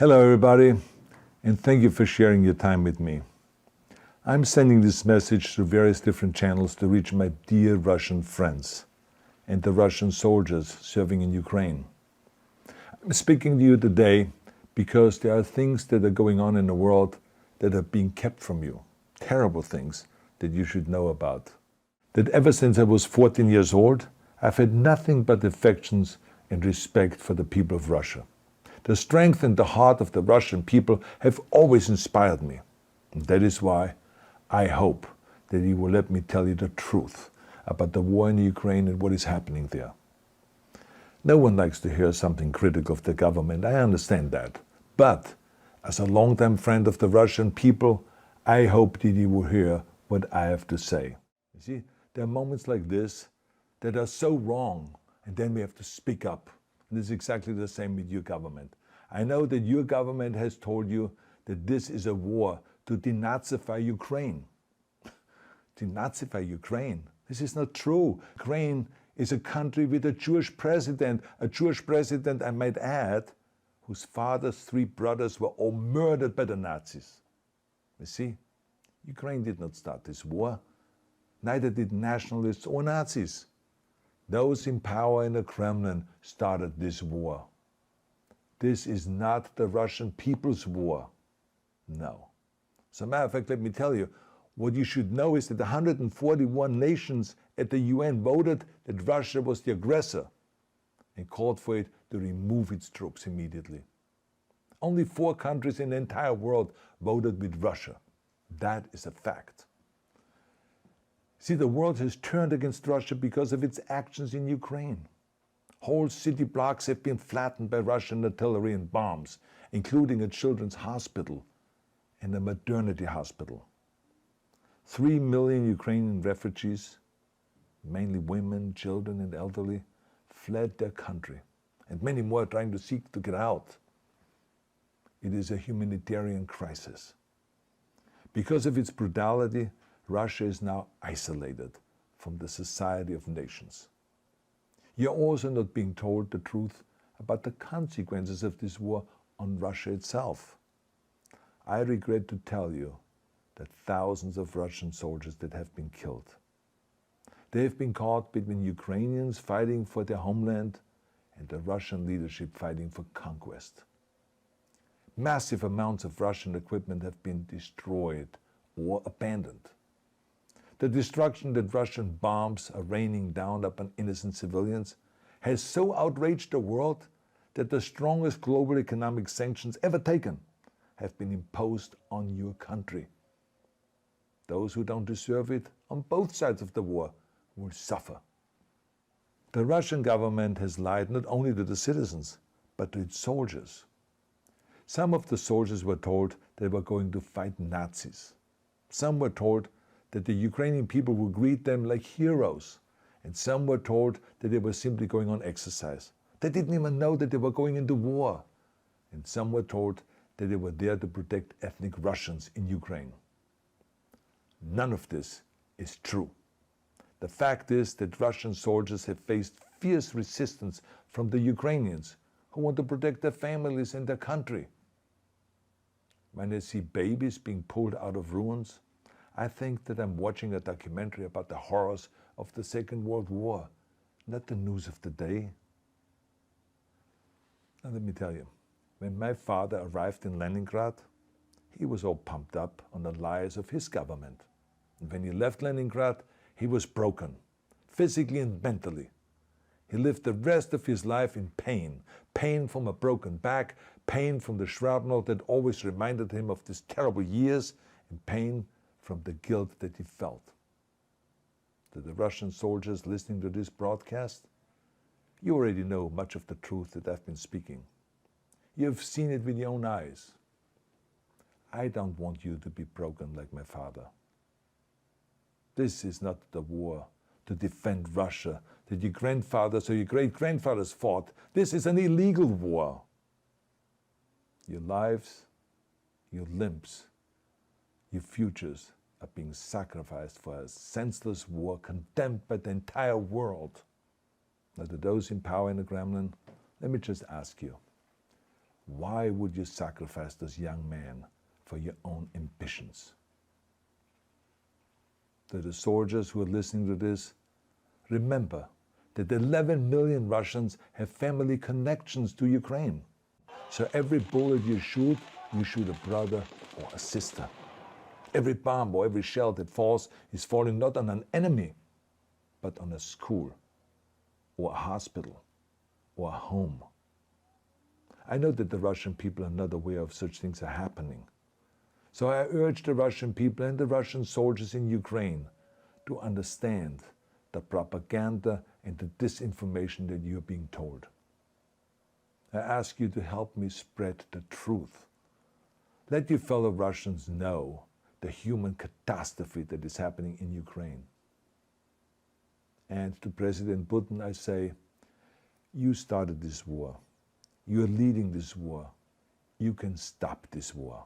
Hello everybody, and thank you for sharing your time with me. I'm sending this message through various different channels to reach my dear Russian friends and the Russian soldiers serving in Ukraine. I'm speaking to you today because there are things that are going on in the world that are being kept from you, terrible things that you should know about. That ever since I was 14 years old, I've had nothing but affections and respect for the people of Russia. The strength and the heart of the Russian people have always inspired me. And that is why I hope that you will let me tell you the truth about the war in Ukraine and what is happening there. No one likes to hear something critical of the government, I understand that. But as a longtime friend of the Russian people, I hope that you will hear what I have to say. You see, there are moments like this that are so wrong, and then we have to speak up. And it's exactly the same with your government. I know that your government has told you that this is a war to denazify Ukraine. Denazify Ukraine? This is not true. Ukraine is a country with a Jewish president, I might add, whose father's 3 brothers were all murdered by the Nazis. You see, Ukraine did not start this war. Neither did nationalists or Nazis. Those in power in the Kremlin started this war. This is not the Russian people's war. No. As a matter of fact, let me tell you, what you should know is that 141 nations at the UN voted that Russia was the aggressor and called for it to remove its troops immediately. Only 4 countries in the entire world voted with Russia. That is a fact. See, the world has turned against Russia because of its actions in Ukraine. Whole city blocks have been flattened by Russian artillery and bombs, including a children's hospital and a maternity hospital. 3 million Ukrainian refugees, mainly women, children and elderly, fled their country, and many more are trying to seek to get out. It is a humanitarian crisis. Because of its brutality, Russia is now isolated from the society of nations. You're also not being told the truth about the consequences of this war on Russia itself. I regret to tell you that thousands of Russian soldiers that have been killed. They have been caught between Ukrainians fighting for their homeland and the Russian leadership fighting for conquest. Massive amounts of Russian equipment have been destroyed or abandoned. The destruction that Russian bombs are raining down upon innocent civilians has so outraged the world that the strongest global economic sanctions ever taken have been imposed on your country. Those who don't deserve it on both sides of the war will suffer. The Russian government has lied not only to the citizens, but to its soldiers. Some of the soldiers were told they were going to fight Nazis. Some were told that the Ukrainian people would greet them like heroes, and some were told that they were simply going on exercise. They didn't even know that they were going into war, and some were told that they were there to protect ethnic Russians in Ukraine. None of this is true. The fact is that Russian soldiers have faced fierce resistance from the Ukrainians who want to protect their families and their country. When they see babies being pulled out of ruins, I think that I'm watching a documentary about the horrors of the Second World War, not the news of the day. Now let me tell you, when my father arrived in Leningrad, he was all pumped up on the lies of his government. And when he left Leningrad, he was broken, physically and mentally. He lived the rest of his life in pain. Pain from a broken back, pain from the shrapnel that always reminded him of these terrible years, and pain from the guilt that he felt. To the Russian soldiers listening to this broadcast, you already know much of the truth that I've been speaking. You have seen it with your own eyes. I don't want you to be broken like my father. This is not the war to defend Russia that your grandfathers or your great-grandfathers fought. This is an illegal war. Your lives, your limbs, your futures are being sacrificed for a senseless war condemned by the entire world. Now, to those in power in the Kremlin, let me just ask you, Why would you sacrifice those young men for your own ambitions? To the soldiers who are listening to this, remember that 11 million Russians have family connections to Ukraine. So every bullet you shoot a brother or a sister. Every bomb or every shell that falls is falling not on an enemy, but on a school, or a hospital, or a home. I know that the Russian people are not aware of such things are happening. So I urge the Russian people and the Russian soldiers in Ukraine to understand the propaganda and the disinformation that you're being told. I ask you to help me spread the truth. Let your fellow Russians know the human catastrophe that is happening in Ukraine. And to President Putin, I say, you started this war. You're leading this war. You can stop this war.